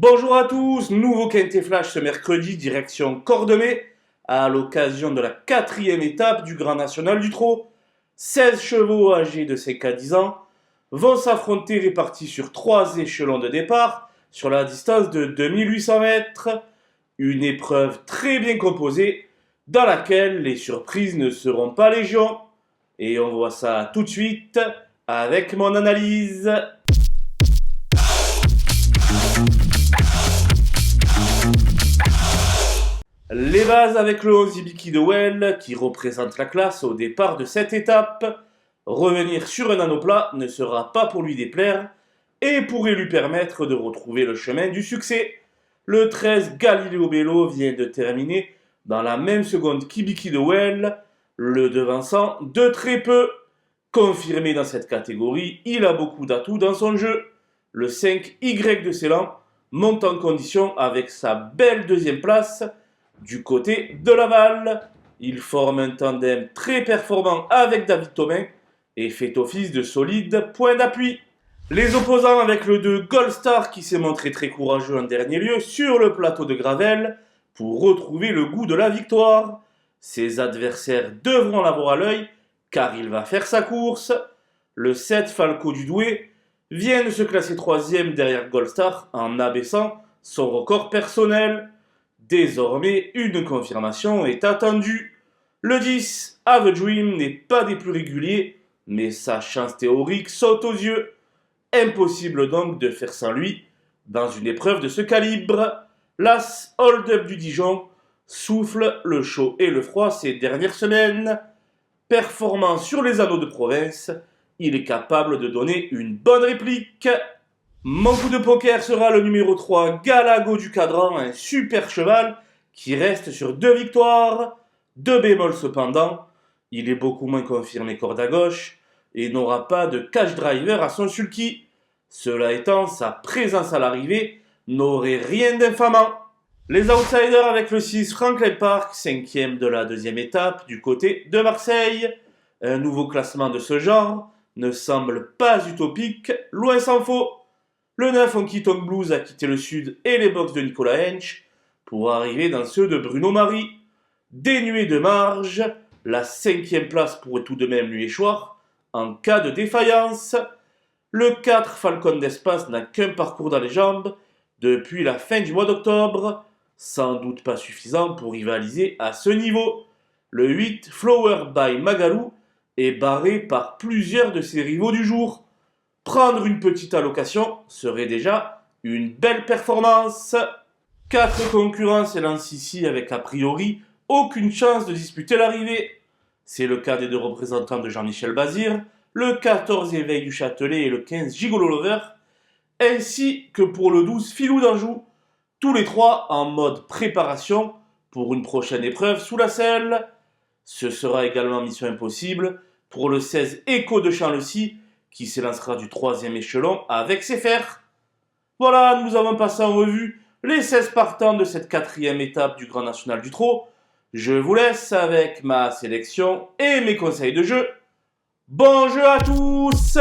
Bonjour à tous, nouveau Quintet Flash ce mercredi, direction Cordemais, à l'occasion de la 4e étape du Grand National du Trot. 16 chevaux âgés de 5 à 10 ans vont s'affronter répartis sur 3 échelons de départ sur la distance de 2800 mètres. Une épreuve très bien composée dans laquelle les surprises ne seront pas légion. Et on voit ça tout de suite avec mon analyse. Les bases avec le 11 Ibiki de Well qui représente la classe au départ de cette étape. Revenir sur un anneau plat ne sera pas pour lui déplaire et pourrait lui permettre de retrouver le chemin du succès. Le 13 Galileo Bello vient de terminer dans la même seconde qu'Ibiki de Well, le devançant de très peu. Confirmé dans cette catégorie, il a beaucoup d'atouts dans son jeu. Le 5 Y de Ceylan monte en condition avec sa belle deuxième place du côté de Laval. Il forme un tandem très performant avec David Thomain et fait office de solide point d'appui. Les opposants avec le 2 Gold Star qui s'est montré très courageux en dernier lieu sur le plateau de Gravel pour retrouver le goût de la victoire. Ses adversaires devront l'avoir à l'œil car il va faire sa course. Le 7 Falco du Douai vient de se classer 3e derrière Gold Star en abaissant son record personnel. Désormais, une confirmation est attendue. Le 10, Have a Dream, n'est pas des plus réguliers, mais sa chance théorique saute aux yeux. Impossible donc de faire sans lui dans une épreuve de ce calibre. L'As Hold Up du Dijon souffle le chaud et le froid ces dernières semaines. Performant sur les anneaux de province, il est capable de donner une bonne réplique. Mon coup de poker sera le numéro 3, Galago du Cadran, un super cheval qui reste sur 2 victoires. 2 bémols cependant, il est beaucoup moins confirmé corde à gauche et n'aura pas de cash driver à son sulky. Cela étant, sa présence à l'arrivée n'aurait rien d'infamant. Les outsiders avec le 6 Franklin Park, 5e de la 2e étape du côté de Marseille. Un nouveau classement de ce genre ne semble pas utopique, loin s'en faut. Le 9 Honky Tonk Blues a quitté le sud et les box de Nicolas Hench pour arriver dans ceux de Bruno Marie. Dénué de marge, la 5e place pourrait tout de même lui échoir en cas de défaillance. Le 4 Falcon d'Espace n'a qu'un parcours dans les jambes depuis la fin du mois d'octobre, sans doute pas suffisant pour rivaliser à ce niveau. Le 8 Flower by Magalou est barré par plusieurs de ses rivaux du jour. Prendre une petite allocation serait déjà une belle performance. 4 concurrents s'élancent ici avec a priori aucune chance de disputer l'arrivée. C'est le cas des 2 représentants de Jean-Michel Bazir, le 14 Éveil du Châtelet et le 15 Gigolo Lover, ainsi que pour le 12 Filou d'Anjou, tous les 3 en mode préparation pour une prochaine épreuve sous la selle. Ce sera également mission impossible pour le 16 Écho de Champ-le-Cy, qui s'élancera du 3e échelon avec ses fers. Voilà, nous avons passé en revue les 16 partants de cette 4e étape du Grand National du Trot. Je vous laisse avec ma sélection et mes conseils de jeu. Bon jeu à tous!